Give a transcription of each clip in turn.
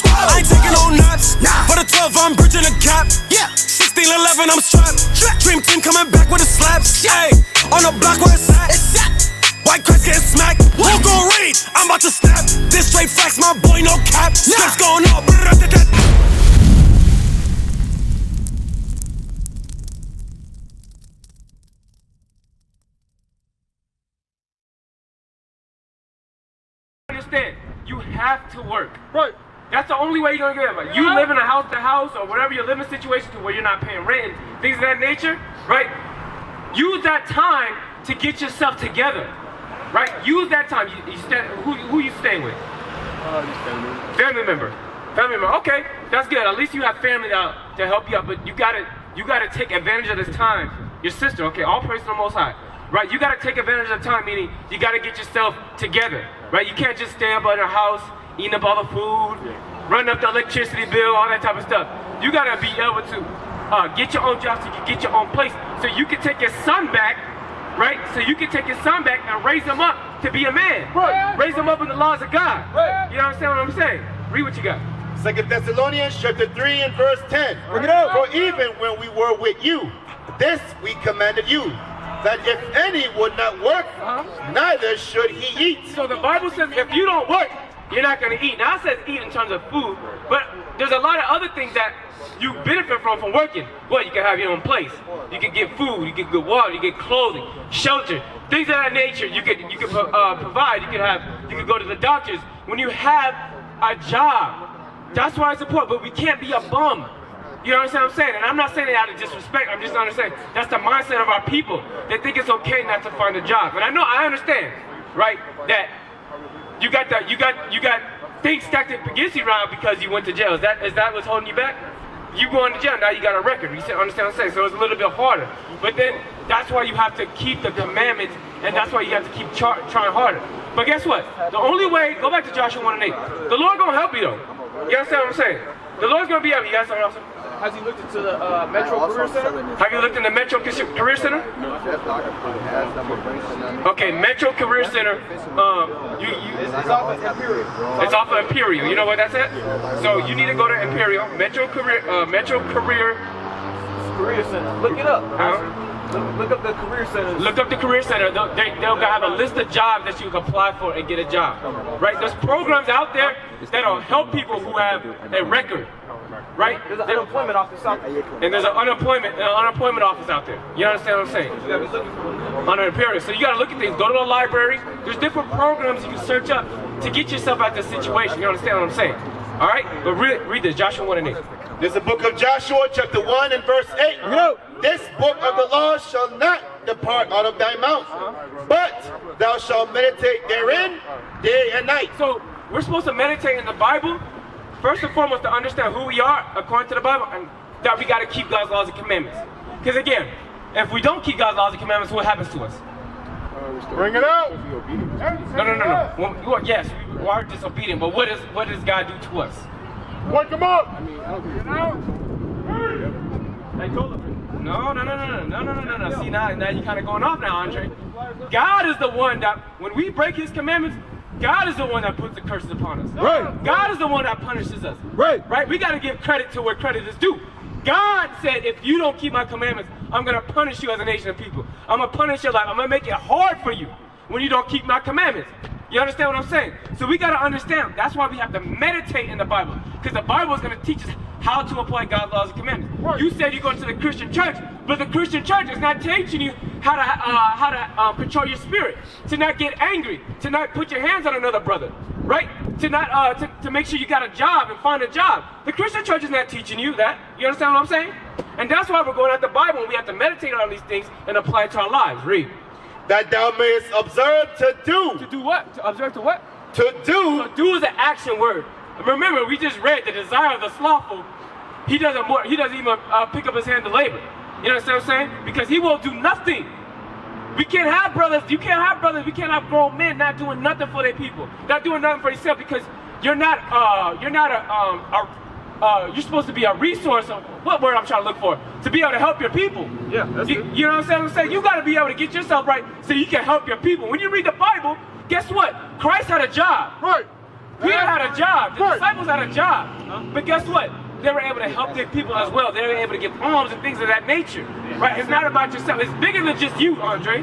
I ain't taking no naps. For the 12, I'm bridging the gap. 16-11, I'm strapped. Dream team coming back with the slaps. Hey, on the block where it's at. White Chris getting smacked. Who gon' read? I'm about to snap. This straight facts, my boy, no cap. Steps going up. Understand, you have to work. Right. That's the only way you're gonna get it. You live in a house to house or whatever your living situation to where you're not paying rent and things of that nature, right? Use that time to get yourself together. Right? Use that time. Who you staying with? Family member. Family member. Okay, that's good. At least you have family to help you out. But you gotta take advantage of this time. Your sister. Okay, all praise to the Most High. Right? You gotta take advantage of the time. Meaning you gotta get yourself together. Right? You can't just stay up in the house eating up all the food, running up the electricity bill, all that type of stuff. You gotta be able to get your own job so you can get your own place, so you can take your son back. Right? So you can take your son back and raise him up to be a man. Right. Raise him up in the laws of God. Right. You understand what I'm saying? Read what you got. 2 Thessalonians chapter 3 and verse 10. Bring it up. For even when we were with you, this we commanded you, that if any would not work, neither should he eat. So the Bible says if you don't work, you're not going to eat. Now it says eat in terms of food, but there's a lot of other things that you benefit from working. Well, you can have your own place. You can get food. You can get water. You get clothing, shelter, things of that nature. You can provide. You can go to the doctors. When you have a job, that's why it's important. But we can't be a bum. You understand what I'm saying? And I'm not saying it out of disrespect. I'm just understanding that's the mindset of our people. They think it's okay not to find a job. And I understand, right? That you got things stacked against you around because you went to jail. Is that what's holding you back? You going to jail, now you got a record. You understand what I'm saying? So it's a little bit harder. But then that's why you have to keep the commandments, and that's why you have to keep trying harder. But guess what? The only way, go back to Joshua 1 and 8. The Lord gonna help you though. You understand what I'm saying? The Lord's gonna be able. You got something else? Has he looked into the Metro Career Center? Have you looked in the Metro Career Center? Okay, Metro Career Center. It's off of Imperial. It's off of Imperial. You know where that's at? So you need to go to Imperial Metro Career Center. Look it up. Look up the Career Center. Look up the Career Center. They'll have a list of jobs that you can apply for and get a job. Right? There's programs out there that'll help people who have a record. Right? There's an unemployment office out there. And there's an unemployment office out there. You understand what I'm saying? You gotta be looking for Under Imperial. So you gotta look at things. Go to the library. There's different programs you can search up to get yourself out of this situation. You understand what I'm saying? All right? But read this. Joshua 1 and 8. This is the book of Joshua, chapter 1 and verse 8. This book of the law shall not depart out of thy mouth, but thou shalt meditate therein day and night. So we're supposed to meditate in the Bible, first and foremost, to understand who we are according to the Bible, and that we got to keep God's laws and commandments. Because again, if we don't keep God's laws and commandments, what happens to us? Bring it out. No. Well, yes, we are disobedient, but what does God do to us? Wake them up. I told him. No. See, now you're kind of going off now, Andre. God is the one that, when we break his commandments, God is the one that puts the curses upon us. Right. God is the one that punishes us. Right. Right? We got to give credit to where credit is due. God said, if you don't keep my commandments, I'm going to punish you as a nation of people. I'm going to punish your life. I'm going to make it hard for you when you don't keep my commandments. You understand what I'm saying? So we got to understand. That's why we have to meditate in the Bible. Because the Bible is going to teach us how to apply God's laws and commandments. Right. You said you go to the Christian church, but the Christian church is not teaching you how to control your spirit, to not get angry, to not put your hands on another brother, right? To not to make sure you got a job and find a job. The Christian church is not teaching you that. You understand what I'm saying? And that's why we're going at the Bible, and we have to meditate on these things and apply it to our lives. Read. That thou mayest observe to do. To do what? To observe to what? To do. So do is an action word. Remember, we just read the desire of the slothful. He doesn't even pick up his hand to labor. You understand what I'm saying? Because he won't do nothing. We can't have brothers. You can't have brothers. We can't have grown men not doing nothing for their people, not doing nothing for yourself, because you're supposed to be a resource. What word I'm trying to look for? To be able to help your people. Yeah, that's you know what I'm saying? You got to be able to get yourself right so you can help your people. When you read the Bible, guess what? Christ had a job. Right. Peter had a job. The disciples had a job. But guess what? They were able to help their people as well. They were able to give alms and things of that nature. Right? It's not about yourself. It's bigger than just you, Andre.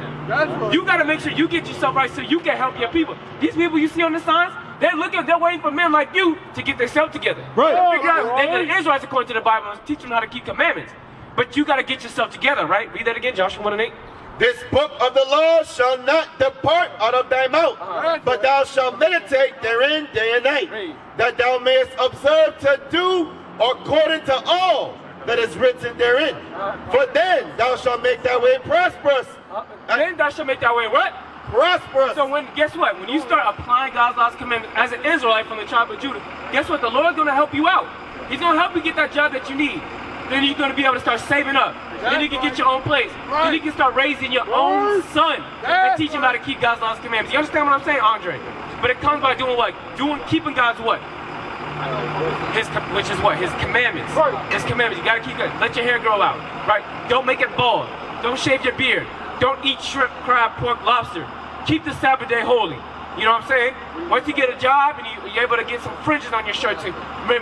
You got to make sure you get yourself right so you can help your people. These people you see on the signs, they're waiting for men like you to get themselves together. Right. Figure out, they're the Israelites according to the Bible and teach them how to keep commandments. But you got to get yourself together, right? Read that again, Joshua 1:8. This book of the law shall not depart out of thy mouth, but thou shalt meditate therein day and night, that thou mayest observe to do according to all that is written therein. For then thou shalt make thy way prosperous. Then thou shalt make thy way what? Prosperous. So guess what? When you start applying God's laws, commandments as an Israelite from the tribe of Judah, guess what? The Lord's going to help you out. He's going to help you get that job that you need. Then you're going to be able to start saving up. Then you can get your own place. Then you can start raising your own son and teach him how to keep God's laws and commandments. You understand what I'm saying, Andre? But it comes by doing what? Keeping God's what? Which is what? His commandments. His commandments. You got to keep it. Let your hair grow out. Right? Don't make it bald. Don't shave your beard. Don't eat shrimp, crab, pork, lobster. Keep the Sabbath day holy. You know what I'm saying? Once you get a job and you're able to get some fringes on your shirt to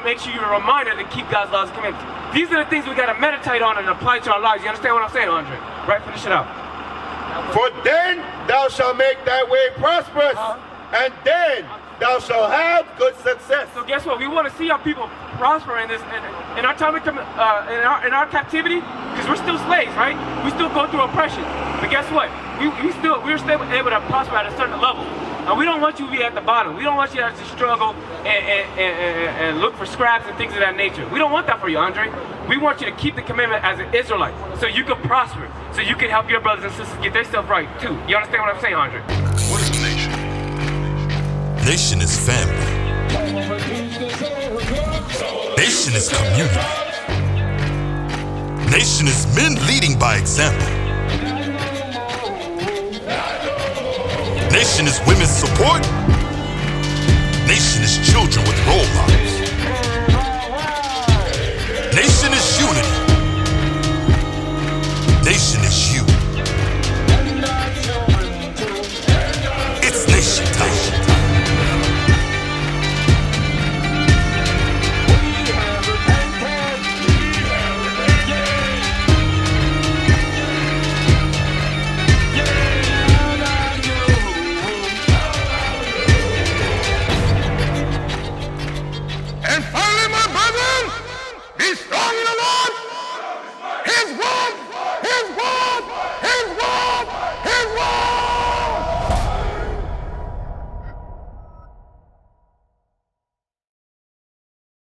make sure you're a reminder to keep God's laws and commandments. These are the things we got to meditate on and apply to our lives. You understand what I'm saying, Andre? Right? Finish it out. For then thou shalt make thy way prosperous, and then thou shalt have good success. So guess what? We want to see our people prosper in this, in our time, in our captivity, because we're still slaves, right? We still go through oppression. But guess what? We're still able to prosper at a certain level. And we don't want you to be at the bottom. We don't want you to have to struggle and look for scraps and things of that nature. We don't want that for you, Andre. We want you to keep the commandment as an Israelite, so you can prosper, so you can help your brothers and sisters get their stuff right too. You understand what I'm saying, Andre? What is a nation? Nation is family. Nation is community. Nation is men leading by example. Nation is women's support. Nation is children with role models. Nation is unity. Nation is you. It's nation time. And finally, my brethren, be strong in